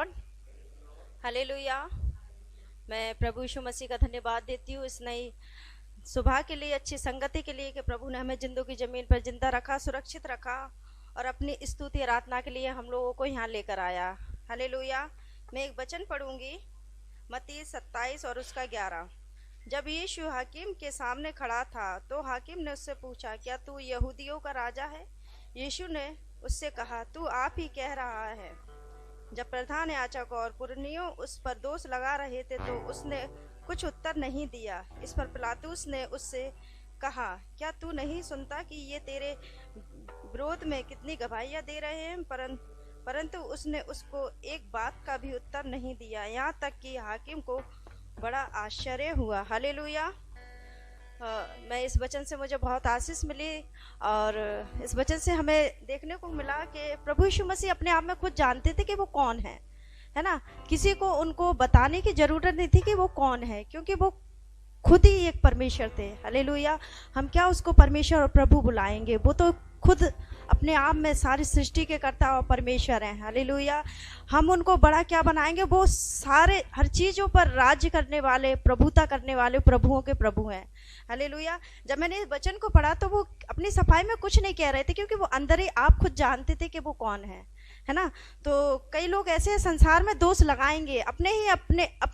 Lord. Hallelujah. मैं प्रभु यीशु मसीह का धन्यवाद देती हूँ इस नई सुबह के लिए, अच्छी संगति के लिए कि प्रभु ने हमें जिंदों की ज़मीन पर जिंदा रखा, सुरक्षित रखा और अपनी स्तुति आराधना के लिए हम लोगों को यहाँ लेकर आया। हालेलुया। मैं एक वचन पढ़ूंगी, मत्ती 27 और उसका 11। जब यीशु हाकिम के सामने खड़ा था तो हाकिम ने उससे पूछा, क्या तू यहूदियों का राजा है? यीशु ने उससे कहा, तू आप ही कह रहा है। जब प्रधान याजक और पुरनियों उस पर दोष लगा रहे थे तो उसने कुछ उत्तर नहीं दिया। इस पर पिलातुस ने उससे कहा, क्या तू नहीं सुनता कि ये तेरे विरोध में कितनी गवाहियां दे रहे हैं? परंतु उसने उसको एक बात का भी उत्तर नहीं दिया, यहाँ तक कि हाकिम को बड़ा आश्चर्य हुआ। हालेलुया। मैं इस वचन से मुझे बहुत आशीष मिली और इस वचन से हमें देखने को मिला कि प्रभु यीशु मसीह अपने आप में खुद जानते थे कि वो कौन है ना। किसी को उनको बताने की जरूरत नहीं थी कि वो कौन है, क्योंकि वो खुद ही एक परमेश्वर थे। हालेलुया। हम क्या उसको परमेश्वर और प्रभु बुलाएंगे? वो तो खुद अपने आप में सारी सृष्टि के कर्ता और परमेश्वर हैं। हालेलुया। हम उनको बड़ा क्या बनाएंगे? वो सारे हर चीज़ों पर राज्य करने वाले, प्रभुता करने वाले प्रभुओं के प्रभु हैं। हालेलुया। जब मैंने इस वचन को पढ़ा तो वो अपनी सफाई में कुछ नहीं कह रहे थे, क्योंकि वो अंदर ही आप खुद जानते थे कि वो कौन है ना। तो कई लोग ऐसे संसार में दोष लगाएंगे, अपने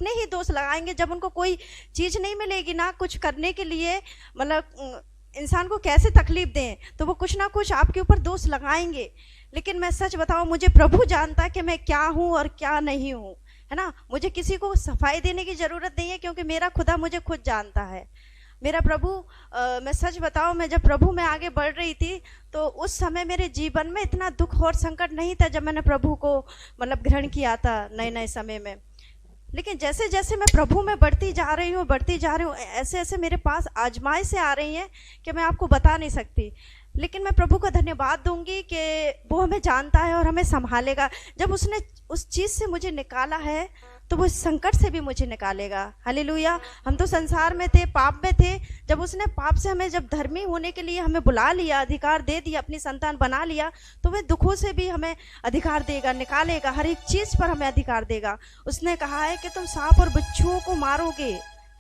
ही दोष लगाएंगे। जब उनको कोई चीज़ नहीं मिलेगी ना कुछ करने के लिए, मतलब इंसान को कैसे तकलीफ दें, तो वो कुछ ना कुछ आपके ऊपर दोष लगाएंगे। लेकिन मैं सच बताऊं, मुझे प्रभु जानता है कि मैं क्या हूं और क्या नहीं हूं, है ना। मुझे किसी को सफाई देने की ज़रूरत नहीं है, क्योंकि मेरा खुदा मुझे खुद जानता है। मेरा प्रभु मैं सच बताऊं, मैं जब प्रभु में आगे बढ़ रही थी तो उस समय मेरे जीवन में इतना दुख और संकट नहीं था जब मैंने प्रभु को मतलब ग्रहण किया था नए नए समय में। लेकिन जैसे जैसे मैं प्रभु में बढ़ती जा रही हूँ, ऐसे ऐसे मेरे पास आजमाइशें आ रही हैं कि मैं आपको बता नहीं सकती। लेकिन मैं प्रभु का धन्यवाद दूंगी कि वो हमें जानता है और हमें संभालेगा। जब उसने उस चीज़ से मुझे निकाला है तो वो इस संकट से भी मुझे निकालेगा। हालेलुया। हम तो संसार में थे, पाप में थे। जब उसने पाप से हमें जब धर्मी होने के लिए हमें बुला लिया, अधिकार दे दिया, अपनी संतान बना लिया, तो वह दुखों से भी हमें अधिकार देगा, निकालेगा, हर एक चीज़ पर हमें अधिकार देगा। उसने कहा है कि तुम सांप और बिच्छुओं को मारोगे,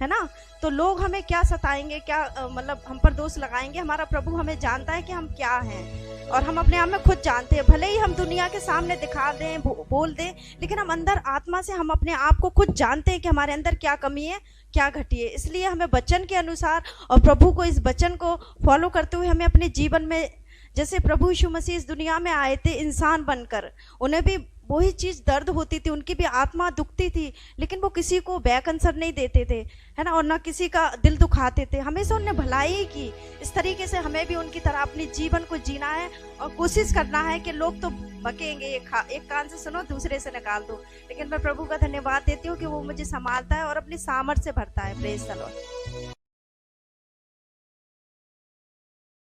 है ना। तो लोग हमें क्या सताएंगे, क्या मतलब हम पर दोष लगाएंगे? हमारा प्रभु हमें जानता है कि हम क्या हैं और हम अपने आप में खुद जानते हैं। भले ही हम दुनिया के सामने दिखा दें, बोल दें, लेकिन हम अंदर आत्मा से हम अपने आप को खुद जानते हैं कि हमारे अंदर क्या कमी है, क्या घटी है। इसलिए हमें वचन के अनुसार और प्रभु को इस वचन को फॉलो करते हुए हमें अपने जीवन में, जैसे प्रभु यीशु मसीह इस दुनिया में आए थे इंसान बनकर, उन्हें भी वही चीज़ दर्द होती थी, उनकी भी आत्मा दुखती थी, लेकिन वो किसी को बैक आंसर नहीं देते थे, है ना, और ना किसी का दिल दुखाते थे। हमेशा उन्होंने भलाई ही की। इस तरीके से हमें भी उनकी तरह अपने जीवन को जीना है और कोशिश करना है कि लोग तो बकेंगे, एक कान से सुनो दूसरे से निकाल दो, लेकिन मैं प्रभु का धन्यवाद देती हूँ कि वो मुझे संभालता है और अपनी सामर्थ से भरता है। Praise the Lord.